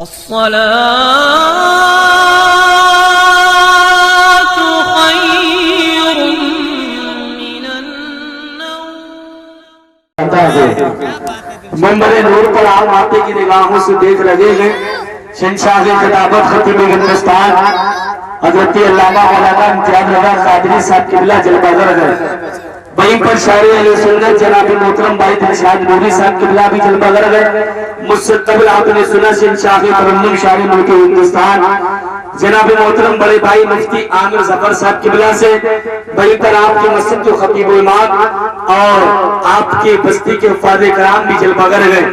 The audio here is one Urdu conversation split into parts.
الصلاة خير من النوم. منبر نور پر آپ آتے کی نگاہوں سے دیکھ رہے ہیں شہنشاہ خطابت خطیب ہندوستان حضرت علامہ مولانا امتیاز رضا قادری صاحب قبلہ جلوہ گر ہے. وہیں پر شاعر اہل سنت جناب محترم بھائی دلشاد نوری صاحب قبلہ بھی جلوہ گر ہے. مجھ سے قبل آپ نے سنا شہنشاہ ترنم شاعر ملک ہندوستان جناب محترم بڑے بھائی مفتی عامر ظفر صاحب قبلہ سے. وہیں پر آپ کے مسجد کے خطیب و امام اور آپ کے بستی کے حفاظ کرام بھی جلوہ گر گئے.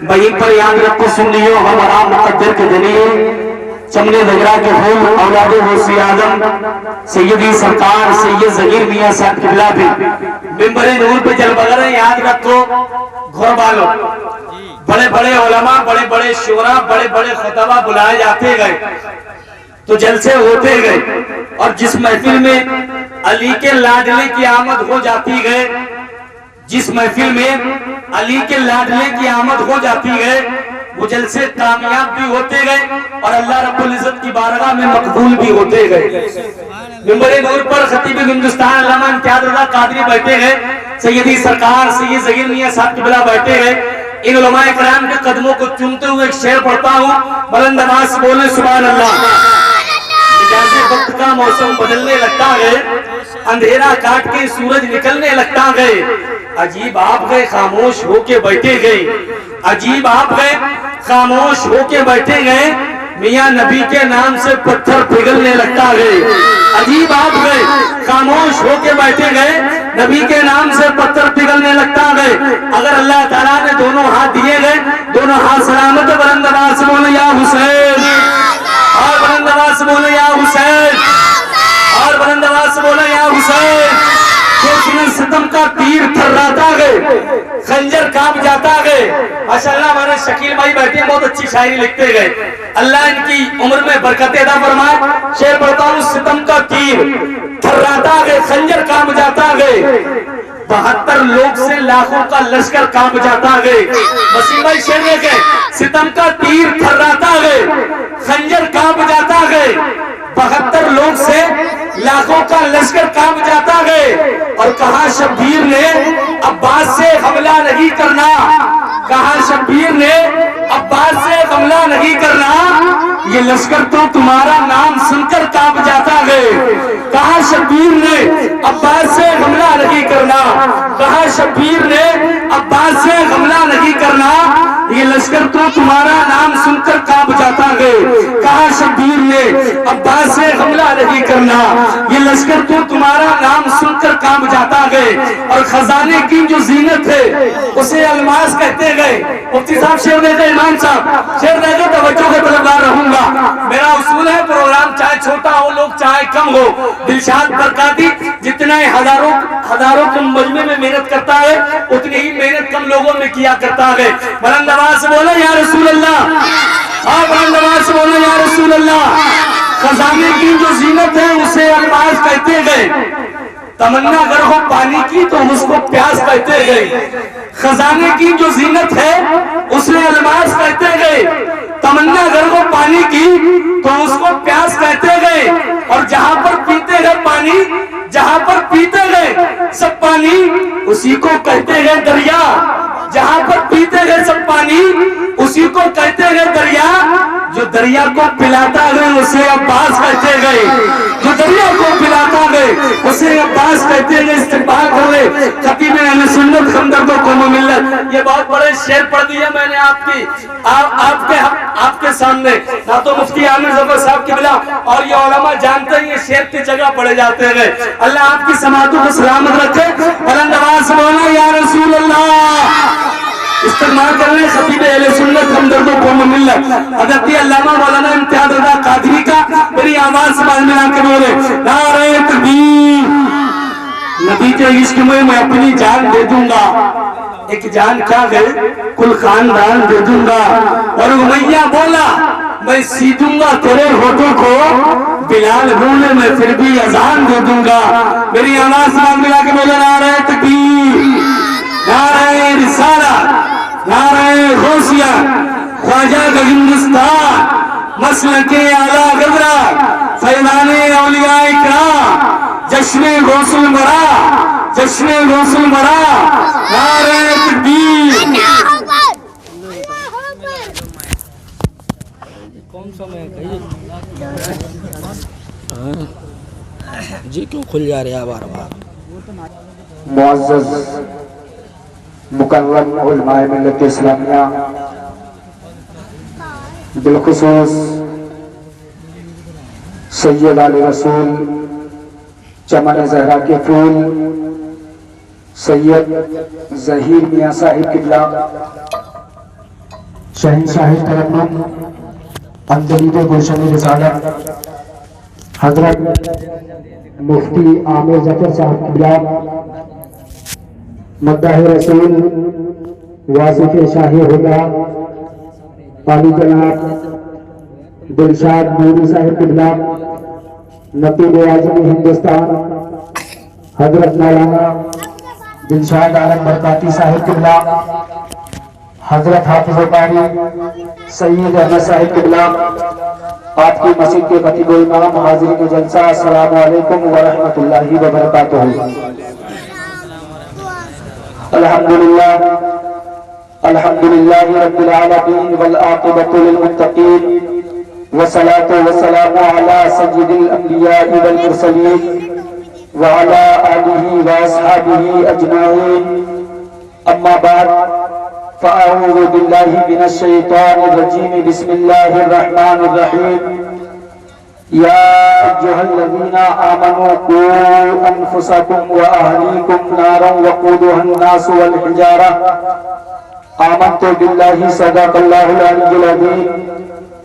وہیں پر یاد رکھو سنیو ہم آرام مقدر کے دلیل چمنے نگرہ کے پھول اولاد غوث اعظم سیدی سرکار سید ظہیر میاں صاحب قبلہ بھی منبر نور پہ جلوہ گر ہے. یاد رکھو گھر والوں بڑے بڑے علماء بڑے بڑے شعراء بڑے بڑے خطبہ بلائے جاتے گئے تو جلسے ہوتے گئے اور جس محفل میں علی کے لاڈلے کی آمد ہو جاتی گئے جس محفل میں علی کے لاڈلے کی آمد ہو جاتی گئے وہ جلسے کامیاب بھی ہوتے گئے اور اللہ رب العزت کی بارگاہ میں مقبول بھی ہوتے گئے. منبر نور پر خطیب ہندوستان علامہ امتیاز رضا قادری بیٹھے گئے, سیدی سرکار سید ظہیر میاں صاحب قبلہ بیٹھے گئے. ان علماء کرام کے قدموں کو چومتے ہوئے ایک شعر پڑھتا ہوں, بلند آواز سے بولیں سبحان اللہ. مجاز وقت کا موسم بدلنے لگتا ہے, اندھیرا کاٹ کے سورج نکلنے لگتا ہے. عجیب آپ گئے خاموش ہو کے بیٹھے گئے, عجیب آپ گئے خاموش ہو کے بیٹھے گئے, میاں نبی کے نام سے پتھر پگھلنے لگتا ہے. عجیب آپ گئے خاموش ہو کے بیٹھے گئے, نبی کے نام سے پتھر پگھلنے لگتا ہے. اگر اللہ تعالیٰ نے دونوں ہاتھ دیے گئے, دونوں ہاتھ سلامت, بلند آواز سے بولے یا حسین, اور بلند آواز سے بولے یا حسین, اور بلند آواز سے بولے یا حسین. ستم کا تیر تھراتا گئے, خنجر کانپ جاتا گئے. ماشاءاللہ ہمارے شکیل بھائی بیٹھے بہت اچھی شاعری لکھتے گئے, اللہ ان کی عمر میں برکت عطا فرمائے. شعر پڑھتا ہوں, ستم کا تیر تھراتا گئے, خنجر کانپ جاتا گئے, 72 لوگ سے لاکھوں کا لشکر کانپ جاتا گئے. وسیم بھائی شعر دیکھیں, ستم کا تیر تھراتا گئے, خنجر کانپ جاتا گئے, 72 لوگ سے لاکھوں کا لشکر کانپ جاتا گئے. اور کہا شبیر نے عباس سے حملہ نہیں کرنا, کہا شبیر نے عباس سے حملہ نہیں کرنا, یہ لشکر تو تمہارا نام سن کر کانپ جاتا گئے. کہا شبیر نے عباس سے حملہ نہیں کرنا, کہا شبیر نے عباس سے حملہ نہیں کرنا, یہ لشکر تو تمہارا نام سن کر کانپ جاتا گئے. کہا شبیر نے عباس سے حملہ نہیں کرنا, یہ لشکر تو تمہارا نام سن کر کانپ جاتا گئے. اور خزانے کی جو زینت ہے اسے الماس کہتے گئے. مفتی صاحب شعر دے دیں, امام صاحب شعر دے دیں, توجہ کا طلبگار رہوں گا. میرا اصول ہے پروگرام چاہے چھوٹا ہو لوگ چاہے کم ہو, دلشاد برکاتی جتنا ہزاروں کے مجمع میں محنت کرتا ہے اتنی ہی محنت کم لوگوں میں کیا کرتا ہے. بلند آواز سے بولے یا رسول اللہ, ہاں بلند آواز سے بولے یا رسول اللہ. خزانے کی جو زینت ہے اسے الماس کہتے گئے, تمنا اگر ہو پانی کی تو اس کو پیاس کہتے گئے. خزانے کی جو زینت ہے اسے الماس کہتے گئے, تمنا اگر ہو پانی کی تو اس کو پیاس کہتے گئے. اور جہاں پر پیتے گئے پانی, جہاں پر پیتے گئے سب پانی اسی کو کہتے گئے دریا. جہاں پر پیتے گئے سب پانی اسی کو کہتے گئے دریا. جو دریا کو پلاتا گئے اسے عباس کہتے گئے, جو دریا کو پلاتا گئے اسے عباس کہتے گئے. استقبال کر لے خطیب اہل سنت ہمدرد و قوم ملت. یہ بہت بڑے شعر پڑھ دیا میں نے آپ کے سامنے, نہ تو مفتی عامر ظفر صاحب قبلہ اور یہ علماء جانتے ہیں یہ شعر کی جگہ پڑے جاتے ہیں. اللہ آپ کی سماعتوں کو سلامت رکھے. بلند آواز سے بولنا یا رسول اللہ. استعمال کرنے خطیب اہل سنت ہمدرد و قوم ملت حضرت علامہ مولانا امتیاز رضا قادری کا میری آواز سے باز ملا کے بولے نعرہ تکبیر. نبی کے عشق میں اپنی جان دے دوں گا, ایک جان کیا گئے کل خاندان دے دوں گا. اور امیہ بولا میں سیدوں گا تیرے ہوٹوں کو, بلال بولے میں پھر بھی اذان دے دوں گا. میری آواز سے باز ملا کے بولے نعرہ تکبیر, نعرہ رسالہ, نعرہ غوثیہ, خواجہ کا ہندوستان. مسلک اعلی حضرت فیضان اولیاء کرام جشن غوث مرا جشن غوث مرا نعرہ تکبیر جی کیوں کھل جا رہے ہیں بار بار؟ معزز مکرم علماء ملت اسلامیہ بالخصوص سید علی رسول چمن زہرا کے پھول سید ظہیر میاں صاحب قبلہ شہنشاہ ترنم اندلیب گلشن رسالت حضرت مفتی عامر ظفر صاحب قبلہ مداح رسول واصف شاہ ہدا عالی جناب دلشاد نوری صاحب قبلہ نقیب اعظم ہندوستان حضرت مولانا دلشاد عالم برکاتی صاحب قبلہ حضرت حافظ باری سید احمد صاحب قبلہ آپ کی مسجد کے خطیب و امام حاضرین جلسہ السلام علیکم ورحمۃ اللہ وبرکاتہ الحمدللہ رب العالمین والعاقبۃ للمتقین والصلاة والسلام علی سید الانبیاء والمرسلین وعلی آلہ واصحابہ اجمعین اما بعد فأعوذ بالله من الشيطان الرجيم بسم الله الرحمن الرحيم يا أيها الذين آمنوا قوا أنفسكم وأهليكم نارا وقودها الناس والحجارة آمنت بالله صدق الله العلي العظيم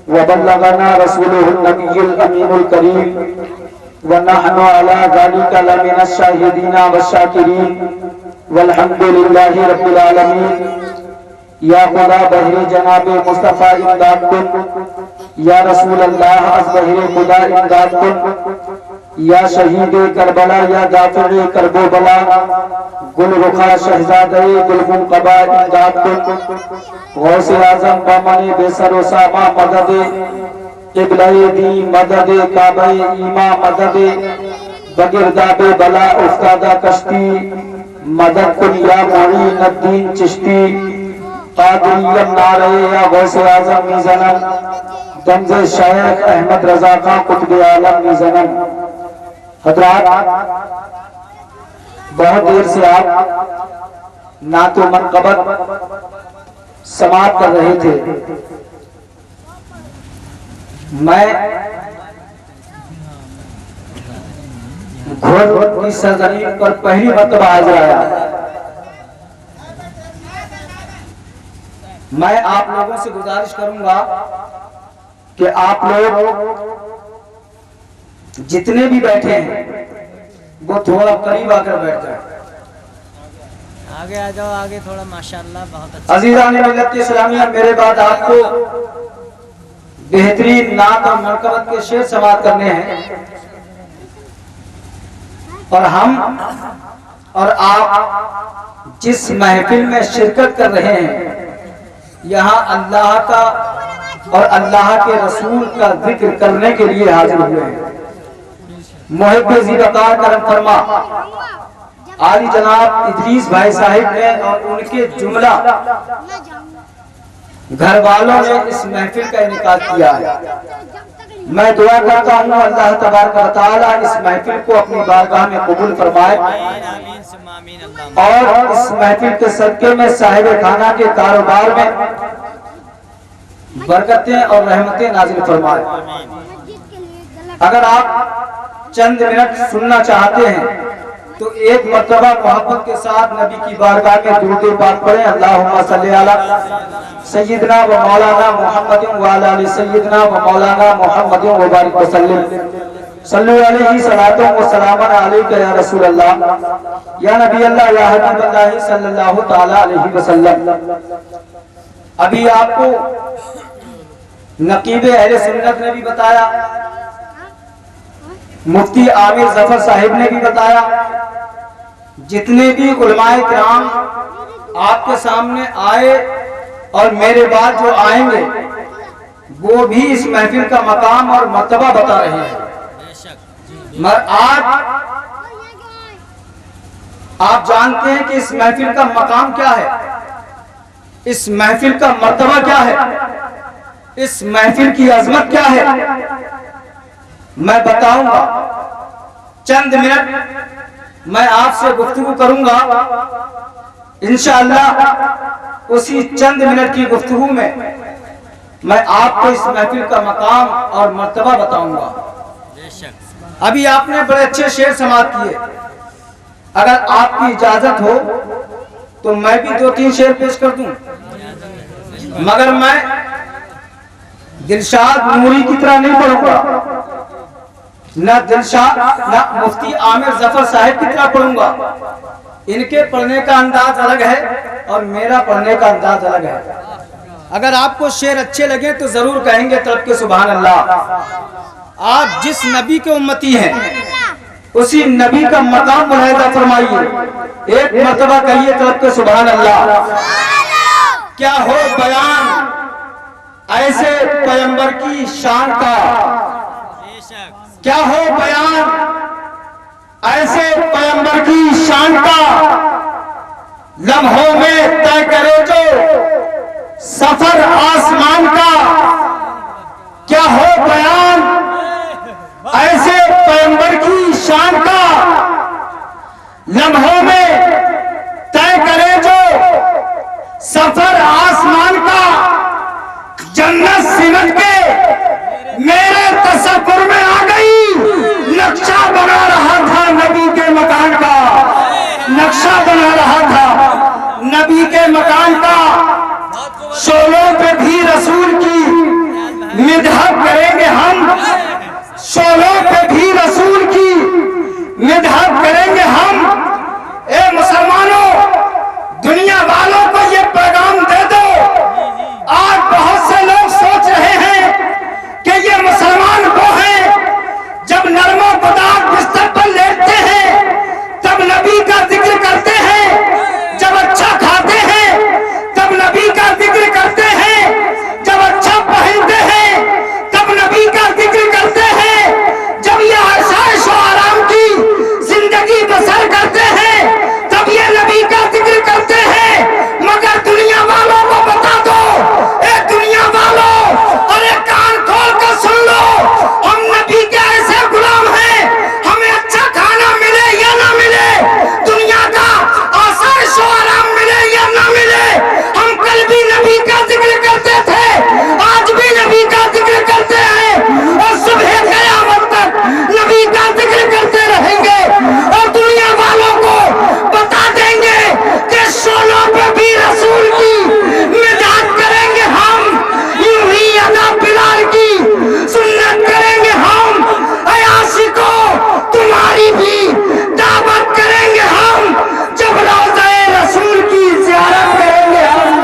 وبلغنا رسوله النبي الأمين الكريم ونحن على ذلك لمن الشاهدين والشاكرين والحمد لله رب العالمين یا خدا بہر جناب مصطفیٰ امداد کن یا رسول اللہ از بہر خدا امداد کن یا شہید کربلا یا دافع کرب و بلا گل رخا شہزادہ گل منقبہ امداد کن غوث اعظم بامن بے سر و سامہ مدد قبلہ دی مدد کعبہ ایمہ مدد بگرداب بلا افتادہ کشتی مدد کن یا معین الدین چشتی قادریم نعرہ یا غوث اعظم میزنم دمز شیخ احمد رضا خان قطب عالم میزنم حضرات بہت دیر سے آپ نعت و منقبت سماعت کر رہے تھے میں گھوڑ کی سرزمین پر پہلی مرتبہ حاضر آیا میں آپ لوگوں سے گزارش کروں گا کہ آپ لوگ جتنے بھی بیٹھے ہیں وہ تھوڑا قریب آ کر بیٹھ جائیں آگے آ جاؤ آگے تھوڑا ماشاءاللہ بہت اچھا عزیزان ملت اسلامیہ میرے بعد آپ کو بہترین نعت اور منقبت کے شعر سماعت کرنے ہیں اور ہم اور آپ جس محفل میں شرکت کر رہے ہیں یہاں اللہ کا اور اللہ کے رسول کا ذکر کرنے کے لیے حاضر ہوئے ہیں محب ذی وقار کرم فرما عالی جناب ادریس بھائی صاحب نے اور ان کے جملہ گھر والوں نے اس محفل کا انعقاد کیا ہے میں دعا کرتا ہوں اللہ تبارک و تعالی اس محفل کو اپنی بارگاہ میں قبول فرمائے اور اس محفل کے صدقے میں صاحب خانہ کے کاروبار میں برکتیں اور رحمتیں نازل فرمائے اگر آپ چند منٹ سننا چاہتے ہیں تو ایک مرتبہ محبت کے ساتھ نبی کی بارگاہ میں درود پاک پڑھیں اللہم صلی علی سیدنا و مولانا محمد و علی سیدنا و مولانا محمد و بارک وسلم صلی علیہ صلاۃ و سلام علیک یا رسول اللہ یا نبی اللہ یا حبیب اللہ صلی اللہ تعالی علیہ وسلم ابھی آپ کو نقیب اہل سنت نے بھی بتایا مفتی عامر ظفر صاحب نے بھی بتایا جتنے بھی علماء کرام آپ کے سامنے آئے اور میرے بعد جو آئیں گے وہ بھی اس محفل کا مقام اور مرتبہ بتا رہے ہیں. مگر آج آپ جانتے ہیں کہ اس محفل کا مقام کیا ہے, اس محفل کا مرتبہ کیا ہے, اس محفل کی عظمت کیا ہے. میں بتاؤں گا, چند منٹ میں آپ سے گفتگو کروں گا. انشاءاللہ اسی چند منٹ کی گفتگو میں آپ کو اس محفل کا مقام اور مرتبہ بتاؤں گا. ابھی آپ نے بڑے اچھے شعر سماعت کیے, اگر آپ کی اجازت ہو تو میں بھی 2-3 شعر پیش کر دوں, مگر میں دلشاد نوری کی طرح نہیں پڑھوں گا, نہ مفتی عامر ظفر صاحب کی طرح پڑھوں گا. ان کے پڑھنے کا انداز الگ ہے اور میرا پڑھنے کا انداز الگ ہے. اگر آپ کو شعر اچھے لگے تو ضرور کہیں گے طلب کے سبحان اللہ. آپ جس نبی کے امتی ہیں اسی نبی کا مقام ملاحظہ فرمائیے, ایک مرتبہ کہیے طلب کے سبحان اللہ. کیا ہو بیان ایسے پیغمبر کی شان کا, کیا ہو بیان ایسے پیغمبر کی شان کا, لمحوں میں طے کرے جو سفر آسمان کا. کیا ہو بیان ایسے پیغمبر کی شان کا, لمحوں میں طے کرے جو سفر آسمان کا. جنت سمجھ کے میرے تصور میں آ گئی, نقشہ بنا رہا تھا نبی کے مکان کا, نقشہ بنا رہا تھا نبی کے مکان کا. شعلوں پہ بھی رسول کی مدحت کریں گے ہم, شعلوں پہ بھی رسول کی مدحت کریں گے ہم. اے مسلمانوں, دنیا والوں کو یہ پیغام دے دو. آج بہت سے لوگ سوچ رہے ہیں کہ یہ مسلمان وہ ہیں جب نرم و گداگ بستر پر لیٹتے ہیں تب نبی کا ذکر کرتے ہیں, جب اچھا کھاتے ہیں تب نبی کا ذکر کرتے ہیں, جب اچھا پہنتے ہیں تب نبی کا ذکر کرتے ہیں, جب یہ آسائش و آرام کی زندگی بسر کرتے ہیں تب یہ نبی کا ذکر کرتے ہیں. مگر دنیا والوں کو بتا دو, اے دنیا والوں, اور ایک کان کھول کر سن لو, ہم نبی کے ایسے غلام ہیں, ہمیں اچھا کھانا ملے یا نہ ملے, دنیا کا آسائش و آرام ملے یا نہ ملے, ہم کل بھی نبی کا ذکر کرتے تھے, آج بھی نبی کا ذکر کرتے ہیں, اور صبح قیامت تک نبی کا ذکر کرتے رہیں گے. اور دنیا والوں کو بتا دیں گے کہ شعلوں پہ بھی رسول کی مدحت کریں گے ہم, یوں ہی ادا بلال کی سنت کریں گے ہم. اے عاشقوں, تمہاری بھی دعوت کریں گے ہم, جب روضہ رسول کی زیارت کریں گے ہم.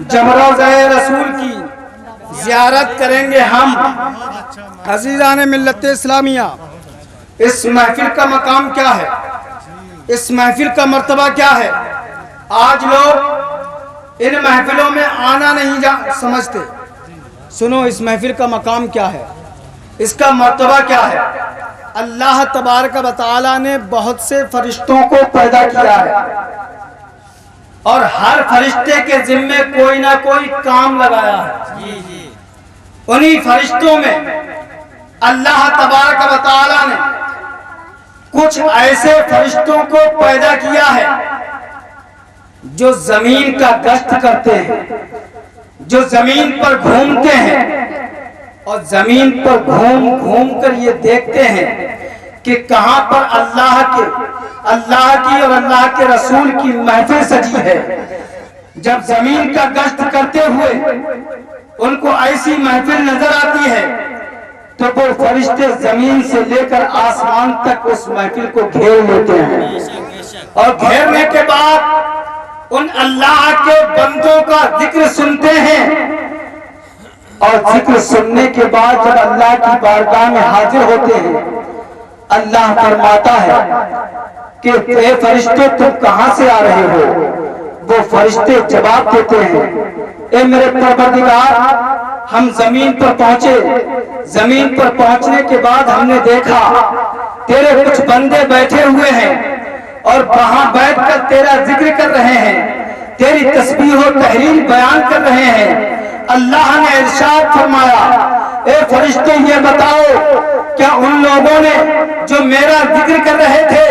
جب روضہ رسول کی زیارت کریں گے ہم. عزیزان ملت اسلامیہ, اس محفل کا مقام کیا ہے, اس محفل کا مرتبہ کیا ہے. آج لوگ ان محفلوں میں آنا نہیں سمجھتے. سنو, اس محفل کا مقام کیا ہے, اس کا مرتبہ کیا ہے. اللہ تبارک و تعالی نے بہت سے فرشتوں کو پیدا کیا ہے, اور ہر فرشتے کے ذمے کوئی نہ کوئی کام لگایا ہے. انہی فرشتوں میں اللہ تبارک و تعالی نے کچھ ایسے فرشتوں کو پیدا کیا ہے جو زمین کا گشت کرتے ہیں, جو زمین پر گھومتے ہیں, اور زمین پر گھوم گھوم کر یہ دیکھتے ہیں کہ کہاں پر اللہ کی اور اللہ کے رسول کی محفل سجی ہے. جب زمین کا گشت کرتے ہوئے ان کو ایسی محفل نظر آتی ہے تو وہ فرشتے زمین سے لے کر آسمان تک اس محفل کو گھیر لیتے ہیں, اور گھیرنے کے بعد ان اللہ کے بندوں کا ذکر سنتے ہیں, اور ذکر سننے کے بعد جب اللہ کی بارگاہ میں حاضر ہوتے ہیں اللہ فرماتا ہے کہ اے فرشتے تم کہاں سے آ رہے ہو؟ وہ فرشتے جواب دیتے ہیں اے میرے پروردگار ہم زمین پر پہنچے، زمین پر پہنچنے کے بعد ہم نے دیکھا تیرے کچھ بندے بیٹھے ہوئے ہیں اور وہاں بیٹھ کر تیرا ذکر کر رہے ہیں، تیری تسبیح و تحلیل بیان کر رہے ہیں۔ اللہ نے ارشاد فرمایا اے فرشتے یہ بتاؤ کیا ان لوگوں نے جو میرا ذکر کر رہے تھے،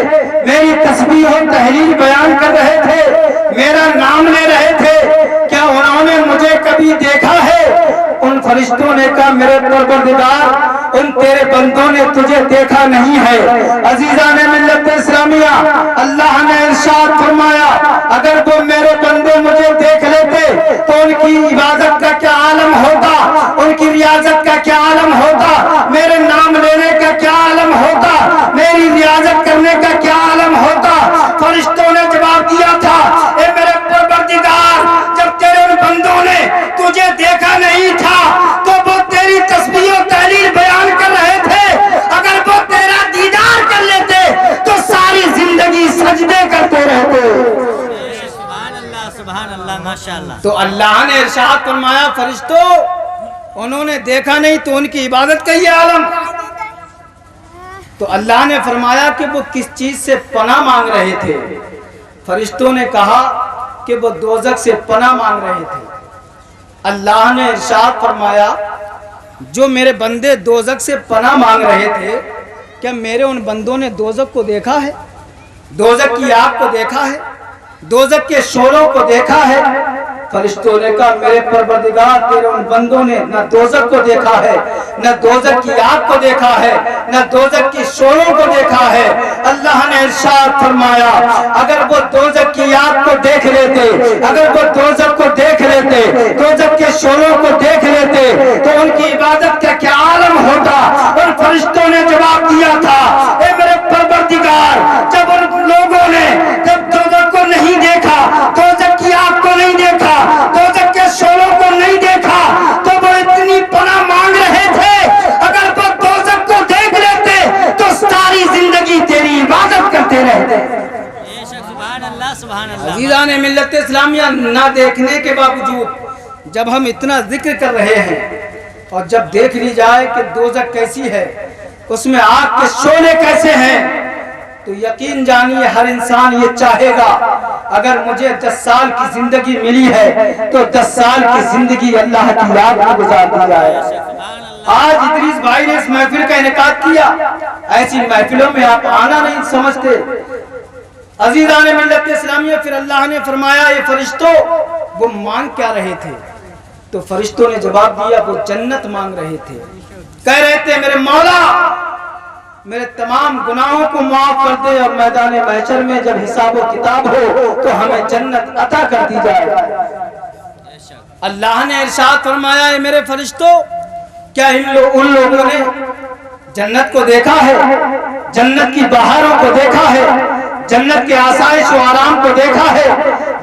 میری تسبیح و تحلیل بیان کر رہے تھے، میرا نام لے رہے تھے، کیا انہوں نے مجھے کبھی دیکھا ہے؟ ان فرشتوں نے کہا میرے پروردگار ان تیرے بندوں نے تجھے دیکھا نہیں ہے۔ عزیزان ملت اسلامیہ اللہ نے ارشاد فرمایا اگر وہ میرے بندے مجھے دیکھ لیتے تو ان کی عبادت کا کیا عالم ہوتا، ان کی ریاضت کا کیا عالم ہوتا، میرے نام لینے کا کیا عالم ہوتا، میری ریاضت کرنے کا کیا عالم ہوتا۔ فرشتوں نے جواب دیا تھا اے میرے پروردگار جب تیرے ان بندوں نے تجھے دیکھا نہیں تھا تو وہ تیری تسبیح و تحلیل بیان کر رہے تھے، اگر وہ تیرا دیدار کر لیتے تو ساری زندگی سجدے کرتے رہتے۔ سبحان اللہ ماشاءاللہ۔ تو اللہ نے ارشاد فرمایا فرشتوں انہوں نے دیکھا نہیں تو ان کی عبادت کا یہ عالم۔ تو اللہ نے فرمایا کہ وہ کس چیز سے پناہ مانگ رہے تھے؟ فرشتوں نے کہا کہ وہ دوزخ سے پناہ مانگ رہے تھے۔ اللہ نے ارشاد فرمایا جو میرے بندے دوزخ سے پناہ مانگ رہے تھے کیا میرے ان بندوں نے دوزخ کو دیکھا ہے، دوزخ کی آگ کو دیکھا ہے، دوزخ کے شعلوں کو دیکھا ہے؟ فرشتوں نے کہا میرے پروردگار تیرے ان بندوں نے نہ دوزخ کو دیکھا ہے، نہ دوزخ کی آگ کو دیکھا ہے، نہ دوزخ کی شعلوں کو دیکھا ہے۔ اللہ نے ارشاد فرمایا اگر وہ دوزخ کی آگ کو دیکھ لیتے، اگر وہ دوزخ کو دیکھ لیتے، دوزخ کے شعلوں کو دیکھ لیتے تو ان کی عبادت کا کیا عالم ہوتا۔ اور فرشتوں نے جواب دیا تھا اے میرے پروردگار جب ان لوگوں نے جب دوزخ کو نہیں دیکھا، دوزخ کی آگ کو نہیں دیکھا، دوزخ کے شعلوں کو نہیں دیکھا تو وہ اتنی پناہ مانگ رہے تھے اگر وہ دوزخ کو دیکھ لیتے تو ساری زندگی تیری عبادت کرتے رہتے۔ سبحان اللہ سبحان اللہ۔ عزیزان ملت اسلامیہ نہ دیکھنے کے باوجود جب ہم اتنا ذکر کر رہے ہیں اور جب دیکھ لی جائے کہ دوزخ کیسی ہے، اس میں آگ کے شعلے کیسے ہیں، تو یقین جانیے ہر انسان یہ چاہے گا اگر مجھے 10 سال کی زندگی ملی ہے تو 10 سال کی زندگی اللہ کی یاد میں گزار دی جائے۔ آج ادریس بھائی نے اس محفل کا انعقاد کیا، ایسی محفلوں میں آپ آنا نہیں سمجھتے۔ عزیزان ملت اسلامیہ پھر اللہ نے فرمایا یہ فرشتوں وہ مانگ کیا رہے تھے؟ تو فرشتوں نے جواب دیا وہ جنت مانگ رہے تھے، کہہ رہے تھے میرے مولا میرے تمام گناہوں کو معاف کر دے اور میدان محشر میں جب حساب و کتاب ہو تو ہمیں جنت عطا کر دی جائے۔ اللہ نے ارشاد فرمایا اے میرے فرشتوں کیا ان لوگوں نے جنت کو دیکھا ہے، جنت کی بہاروں کو دیکھا ہے، جنت کے آسائش و آرام کو دیکھا ہے،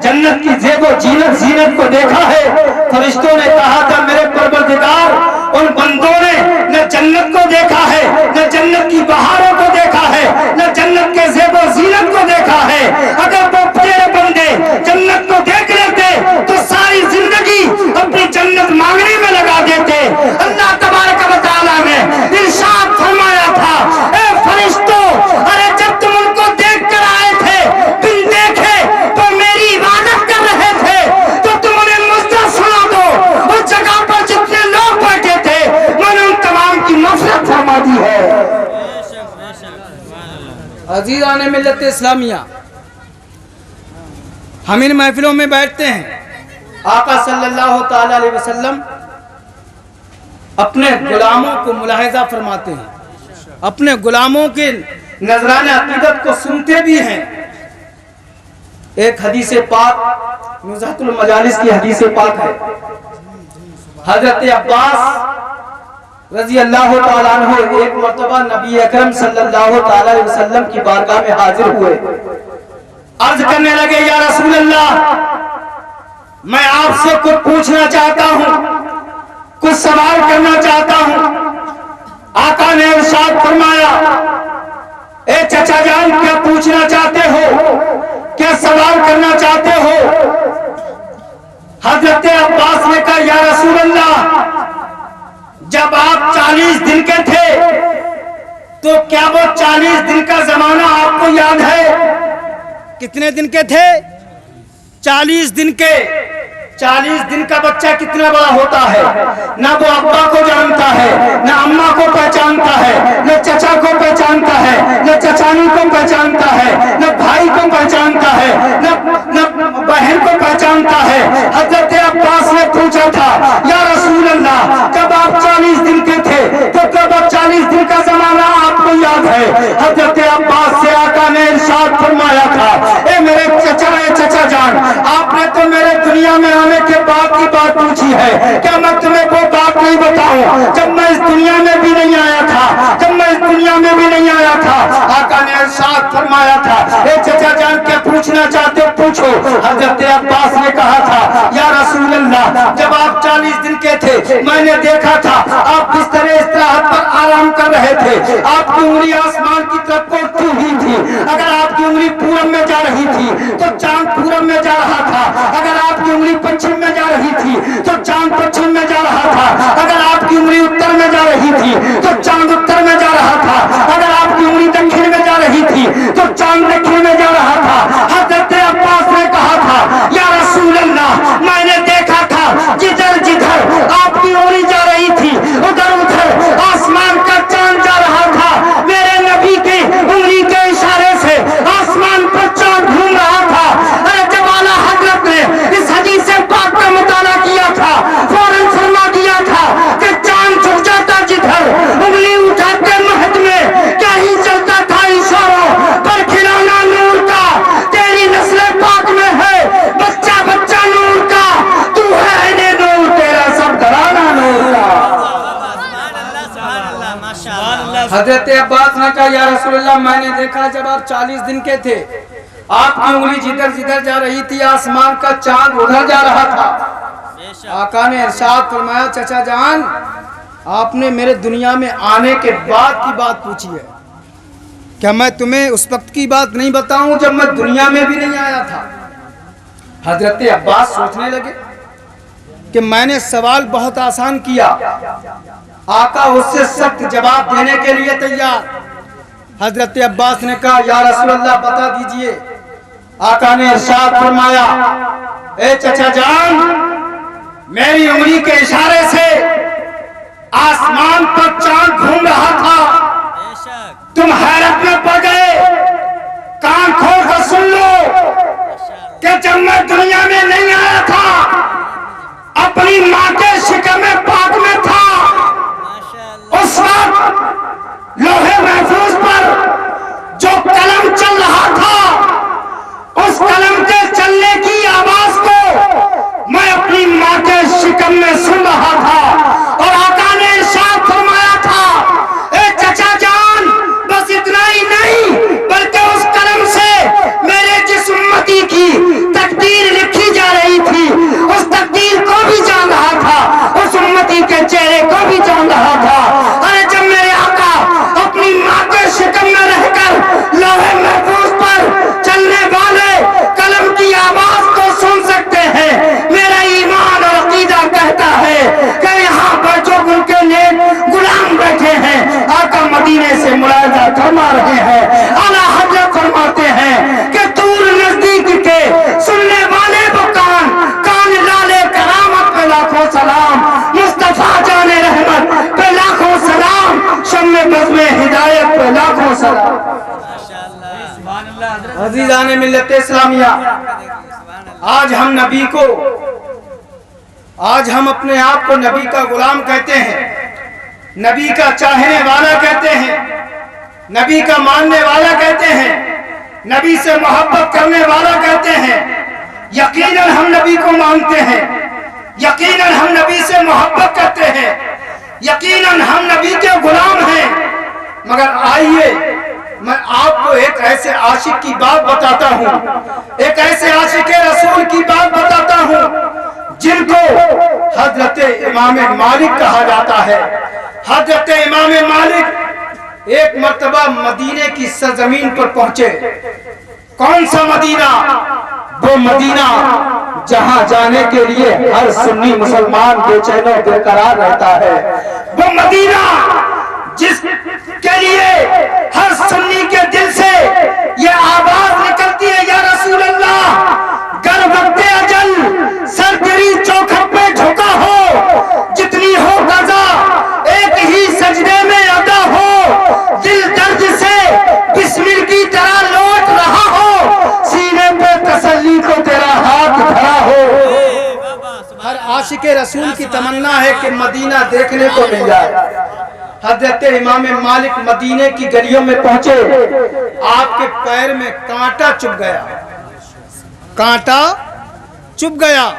جنت کی زیب و زینت کو دیکھا ہے؟ فرشتوں نے کہا تھا میرے پروردگار ان بندوں نے نہ جنت کو دیکھا ہے، نہ جنت کی بہاروں کو دیکھا ہے، نہ جنت کے زیب و زینت کو دیکھا ہے۔ اگر وہ تیرے بندے جنت کو دیکھ لیتے تو ساری زندگی اپنی جنت مانگنے میں لگا دیتے۔ اللہ تبارک و تعالیٰ نے ارشاد فرمایا تھا اے فرشتوں ارے جب تم ان کو دیکھ کر آئے تھے بن دیکھے تو میری عبادت کر رہے تھے تو تم انہیں مجدہ سنا دو، اس جگہ پر جتنے لوگ بیٹھے تھے میں نے ان تمام کی مغفرت فرما دی ہے۔ عزیزان ملت اسلامیہ ہم ان محفلوں میں بیٹھتے ہیں، آقا صلی اللہ تعالی علیہ وسلم اپنے غلاموں کو ملاحظہ فرماتے ہیں، اپنے غلاموں کے نذران عقیدت کو سنتے بھی ہیں۔ ایک حدیث پاک نزہۃ المجالس کی حدیث پاک ہے، حضرت عباس رضی اللہ تعالیٰ عنہ ایک مرتبہ نبی اکرم صلی اللہ تعالیٰ علیہ وسلم کی بارگاہ میں حاضر ہوئے، عرض کرنے لگے یا رسول اللہ میں آپ سے کچھ پوچھنا چاہتا ہوں، کچھ سوال کرنا چاہتا ہوں۔ آقا نے ارشاد فرمایا اے چچا جان کیا پوچھنا چاہتے ہو؟ کیا سوال کرنا چاہتے ہو؟ حضرت عباس نے کہا یا رسول اللہ جب آپ 40 دن کے تھے تو کیا وہ 40 دن کا زمانہ آپ کو یاد ہے؟ کتنے دن کے تھے؟ 40 دن کے۔ 40 دن کا بچہ کتنا بڑا ہوتا ہے؟ نہ وہ ابا کو جانتا ہے، نہ اماں کو پہچانتا ہے، نہ چچا کو پہچانتا ہے، نہ چچانی کو پہچانتا ہے، نہ بھائی کو پہچانتا ہے، نہ بہن کو پہچانتا ہے۔ حضرت عباس نے پوچھا تھا یا رسول اللہ جب آپ 40 دن کے تھے تو کب 40 دن کا زمانہ آپ کو یاد ہے؟ حضرت عباس سے آقا نے ارشاد فرمایا تھا اے میرے چچا جان آپ نے تو میرے دنیا میں آنے کے بعد کی بات پوچھی ہے، کیا میں تمہیں وہ بات نہیں بتاؤں جب میں اس دنیا میں بھی نہیں آیا تھا؟ جب میں اس دنیا میں بھی نہیں آیا تھا آقا نے ارشاد فرمایا تھا اے چچا جان کیا پوچھنا چاہتے ہو پوچھو۔ حضرت عباس نے کہا تھا یا رسول اللہ جب آپ 40 دن کے تھے میں نے دیکھا تھا آپ بستر استراحت پر آرام کر رہے تھے، آپ کی انگلی آسمان کی طرف کوٹتی ہوئی تھی، اگر آپ کی انگلی پورب میں جا رہی تھی تو چاند پورب میں جا رہا تھا، اگر آپ کی انگلی پچھم میں جا رہی تھی تو چاند پچھم میں جا رہا تھا، اگر آپ کی انگلی اتر میں جا رہی تھی تو چاند اتر میں جا رہا تھا، اگر آپ کی انگلی دکھن میں جا رہی تھی تو چاند دکھن میں جا رہا تھا۔ حضرت عباس نے کہا تھا یا رسول اللہ میں نے دیکھا تھا جدھر جدھر آپ کی انگلی جا رہی تھی ادھر ادھر آسمان کا چاند جا رہا تھا، میرے نبی کی انگلی کے اشارے سے آسمان پر چاند گھوم رہا تھا۔ ارے جب اعلیٰ حضرت نے اس حدیث پاک کا مطالعہ کیا تھا فوراً فرما دیا تھا کہ چاند جھک جاتا جدھر انگلی اٹھاتے مہد میں کیا ہی چلتا تھا اشاروں پر کھلانا نور کا تیری نسل پاک میں ہے، بچہ بچہ نور کا تو ہے عین نور تیرا سب درانا نور کا۔ حضرت عباس نے کہا یا رسول اللہ میں نے دیکھا جب آپ 40 دن کے تھے آپ کی انگلی جدھر جدھر جا رہی تھی آسمان کا چاند ادھر جا رہا تھا۔ آقا نے ارشاد فرمایا چچا جان آپ نے میرے دنیا میں آنے کے بعد کی بات پوچھی ہے، کیا میں تمہیں اس وقت کی بات نہیں بتاؤں جب میں دنیا میں بھی نہیں آیا تھا؟ حضرت عباس سوچنے لگے کہ میں نے سوال بہت آسان کیا، آقا اس سے سخت جواب دینے کے لیے تیار۔ حضرت عباس نے کہا یا رسول اللہ بتا دیجئے۔ آقا نے ارشاد فرمایا اے چچا جان میری انگلی کے اشارے سے آسمان پر چاند گھوم رہا تھا، تم حیرت میں پڑ گئے، کان کھول کر سن لو کہ جب میں دنیا میں نہیں آیا تھا اپنی ماں کے شکم پاک میں تھا، اس وقت لوہے محفوظ پر جو قلم چل رہا تھا اس قلم کے چلنے کی آواز کو میں اپنی ماں کے شکم میں سن رہا تھا، اور آقا نے ارشاد فرمایا تھا اے چچا جان بس اتنا ہی نہیں بلکہ اس قلم سے میرے جس امتی کی تقدیر لکھی جا رہی تھی اس تقدیر کو بھی جان رہا تھا، اس امتی کے چہرے کو بھی جان رہا تھا۔ ارے جب میرے آقا اپنی ماں کے شکم میں رہ کر لوہے محفوظ پر چلنے والے قلم کی آواز کو سن سکتے ہیں، میرا ایمان اور عقیدہ کہتا ہے کہ یہاں پر جو ان کے نیک غلام بیٹھے ہیں آقا مدینے سے ملاحظہ فرما رہے ہیں، اعلیٰ حضرت فرماتے ہیں کہ دور نزدیک کے سننے والے وہ کان لالے کرامت پہ لاکھوں سلام، مصطفیٰ جان رحمت پہ لاکھوں سلام، شم بزم ہدایت پہ لاکھوں سلام۔ عزیزان ملت اسلامیہ آج ہم اپنے آپ کو نبی کا غلام کہتے ہیں، نبی کا چاہنے والا کہتے ہیں، نبی کا ماننے والا کہتے ہیں، نبی سے محبت کرنے والا کہتے ہیں۔ یقیناً ہم نبی کو مانتے ہیں، یقیناً ہم نبی سے محبت کرتے ہیں، یقیناً ہم نبی کے غلام ہیں، مگر آئیے میں آپ کو ایک ایسے عاشق کی بات بتاتا ہوں، ایک ایسے عاشق رسول کی بات بتاتا ہوں جن کو حضرت امام مالک کہا جاتا ہے۔ حضرت امام مالک ایک مرتبہ مدینے کی سرزمین پر پہنچے. کون سا مدینہ؟ وہ مدینہ جہاں جانے کے لیے ہر سنی مسلمان بے چین و بے قرار رہتا ہے. وہ مدینہ جس کے لیے ہر سنی کے دل سے یہ آواز نکلتی ہے، یا رسول اللہ، گر وقت اجل سر تیری چوکھٹ پہ جھکا ہو، جتنی ہو قضا ایک ہی سجدے میں ادا ہو، دل درد سے بسمل کی طرح لوٹ رہا ہو، سینے پہ تسلی کو تیرا ہاتھ دھرا ہو. ہر عاشق رسول کی تمنا ہے کہ مدینہ دیکھنے کو مل جائے. حضرت امام مالک مدینے کی گلیوں میں پہنچے، آپ کے پیر میں کانٹا چبھ گیا. کانٹا چبھ گیا.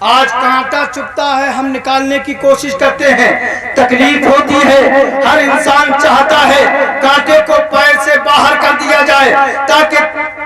آج کانٹا چبھتا ہے، ہم نکالنے کی کوشش کرتے ہیں، تکلیف ہوتی ہے. ہر انسان چاہتا ہے کانٹے کو پیر سے باہر کر دیا جائے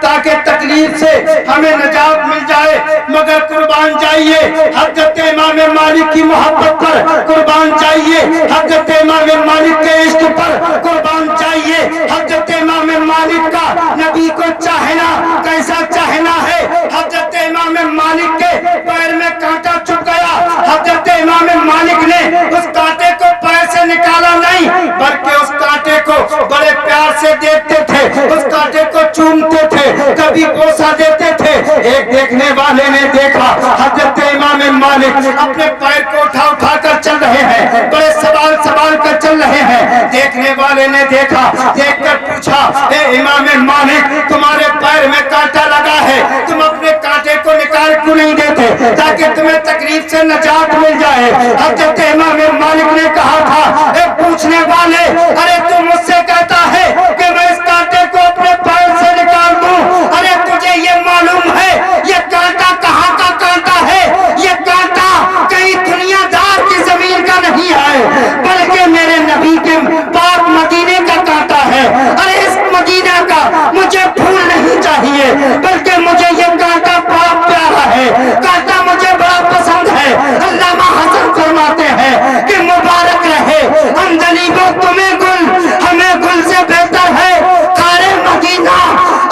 تاکہ تکلیف سے ہمیں نجات مل جائے. مگر قربان جائیے حضرت امام مالک کی محبت پر، قربان جائیے حضرت امام مالک کے عشق پر، قربان جائیے حضرت امام مالک کا نبی کو چاہنا کیسا چاہنا ہے. حضرت امام مالک کے پیر میں کانٹا چبھ گیا. حضرت امام مالک نے اس کانٹے کو پیر سے نکالا نہیں، بلکہ اس کانٹے کو بڑے پیار سے دیکھتے تھے، اس کانٹے کو چومتے تھے، کبھی بوسہ دیتے تھے. ایک دیکھنے والے نے دیکھا حضرت امام مالک اپنے پیر کو اٹھا کر چل رہے ہیں، بڑے سوال کر چل رہے ہیں. دیکھنے والے نے دیکھا، دیکھ کر پوچھا، اے امام مالک، تمہارے پیر میں کانٹا لگا ہے، تم اپنے کانٹے کو نکال کیوں نہیں دیتے تاکہ تمہیں تکلیف سے نجات مل جائے. حضرت امام مالک نے کہا تھا، اے پوچھنے والے، ارے تم مجھ سے کہتا ہے کہ میں اس کانٹے کو اپنے پیر سے نکال دوں؟ ارے تجھے یہ معلوم ہے یہ کانٹا کہاں کا کانٹا ہے؟ یہ کانٹا کہیں دنیا دار کی زمین کا نہیں ہے، بلکہ میرے نبی کے پاک مدینے کا کانٹا ہے. ارے اس مدینہ کا مجھے پھول نہیں چاہیے، بلکہ مجھے یہ کانٹا بہت پیارا ہے، کانٹا مجھے بڑا پسند ہے. علامہ حسن فرماتے ہیں کہ مبارک رہے اندلیبوں تمہیں گل، ہمیں گل سے بہتر ہے خارے مدینہ،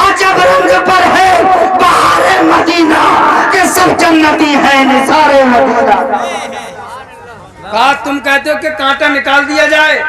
عجب رنگ پر ہے بہار مدینہ، کہ سب جنتی ہیں نثار مدینہ. کہا تم کہتے ہو کہ کانٹا نکال دیا جائے،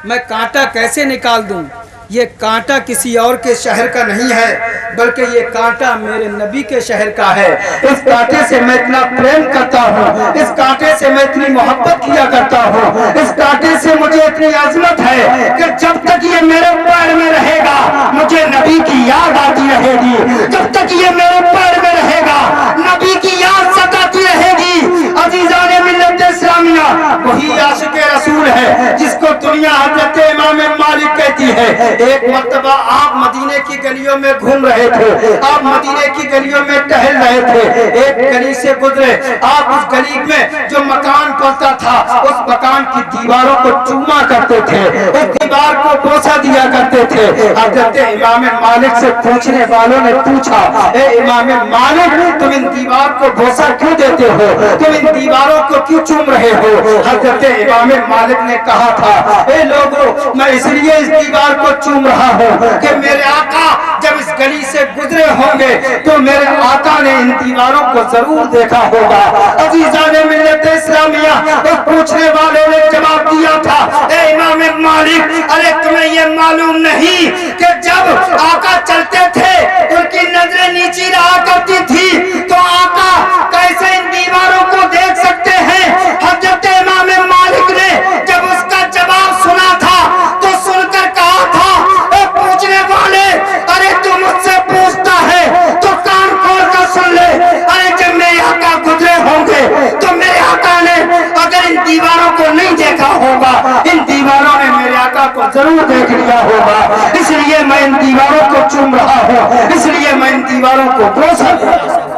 میں کانٹا کیسے نکال دوں؟ یہ کانٹا کسی اور کے شہر کا نہیں ہے، بلکہ یہ کانٹا میرے نبی کے شہر کا ہے. اس کانٹے سے میں اتنا پریم کرتا ہوں، اس کانٹے سے میں اتنی محبت کیا کرتا ہوں، اس کانٹے سے مجھے اتنی عظمت ہے کہ جب تک یہ میرے پیر میں رہے گا مجھے نبی کی یاد آتی رہے گی. جب تک یہ میرے پیر میں رہے گا نبی کی یاد ستاتی رہے گی. عزیزان ملت اسلامیہ، وہی عاشق رسول ہے جس کو دنیا حضرت امام مالک کہتی ہے. ایک مرتبہ آپ مدینے کی گلیوں میں گھوم رہے تھے، آپ مدینے کی گلیوں میں ٹہل رہے تھے، ایک گلی سے گزرے. آپ اس گلی میں جو مکان پڑتا تھا اس مکان کی دیواروں کو چوما کرتے تھے، اس دیوار کو بوسہ دیا کرتے تھے. حضرت امام مالک سے پوچھنے والوں نے پوچھا، اے امام مالک، تم ان دیوار کو بوسہ کیوں دیتے ہو؟ تم ان دیواروں کو کیوں چوم رہے ہو؟ حضرت امام مالک نے کہا تھا، اے لوگو، میں اس لیے اس دیوار کو چوم رہا ہوں کہ میرے آقا جب اس گلی سے گزرے ہوں گے تو میرے آقا نے ان دیواروں کو ضرور دیکھا ہوگا. عزیزان ملت اسلامیہ، اس پوچھنے والے نے جواب دیا تھا، اے امام مالک، ارے تمہیں یہ معلوم نہیں کہ جب آقا چلتے تھے ان کی نظریں نیچی رہا کرتی تھی تو آقا کیسے ان دیواروں کو دیکھ سکتے ہیں؟ حضرت امام مالک نے جب اس کا جواب سنا تھا تو سن کر کہا تھا، اے پوچھنے والے، ارے تو مجھ سے پوچھتا ہے تو کان کھول کر سن لے. ارے جب میرے آقا گزرے ہوں گے تو میرے آقا نے اگر ان دیواروں کو نہیں دیکھا ہوگا، ان دیواروں نے میرے آقا کو ضرور دیکھ لیا ہوگا. اس لیے میں ان دیواروں کو چوم رہا ہوں، اس لیے میں ان دیواروں کو بوسہ دے رہا ہوں.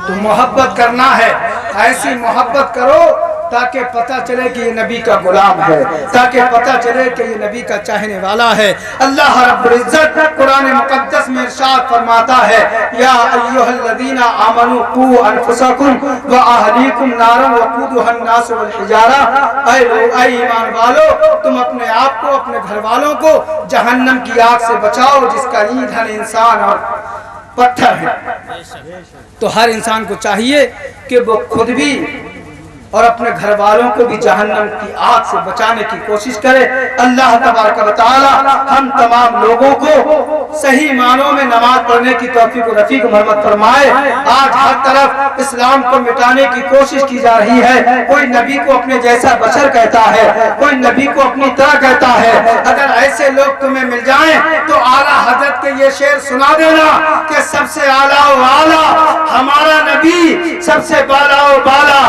تو محبت کرنا ہے، ایسی محبت کرو تاکہ پتہ چلے کہ یہ نبی کا غلام ہے، تاکہ پتہ چلے کہ یہ نبی کا چاہنے والا ہے۔ اللہ رب العزت قرآن مقدس میں ارشاد فرماتا ہے یا ایھا الذین آمنوا قوا انفسکم واہلیکم نارا وقودھا الناس والحجارہ، اے ایمان والو تم اپنے آپ کو اپنے گھر والوں کو جہنم کی آگ سے بچاؤ جس کا ایندھن انسان اور پتھر ہے۔ تو ہر انسان کو چاہیے کہ وہ خود بھی اور اپنے گھر والوں کو بھی جہنم کی آگ سے بچانے کی کوشش کرے۔ اللہ تبارک و تعالی ہم تمام لوگوں کو صحیح معنوں میں نماز پڑھنے کی توفیق و رفیق مرحمت فرمائے۔ آج ہر طرف اسلام کو مٹانے کی کوشش کی جا رہی ہے، کوئی نبی کو اپنے جیسا بشر کہتا ہے، کوئی نبی کو اپنی طرح کہتا ہے۔ اگر ایسے لوگ تمہیں مل جائیں تو اعلیٰ حضرت کے یہ شعر سنا دینا کہ سب سے اعلیٰ و اعلیٰ ہمارا نبی، سب سے بالا و بالا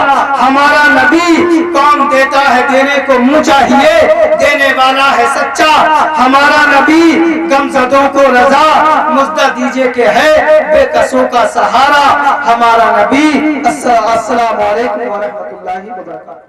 ہمارا نبی، کون دیتا ہے دینے کو منہ چاہیے، دینے والا ہے سچا ہمارا نبی، غمزدوں کو رضا مزدہ دیجئے کہ ہے بے کسوں کا سہارا ہمارا نبی۔ السلام علیکم ورحمۃ اللہ وبرکاتہ۔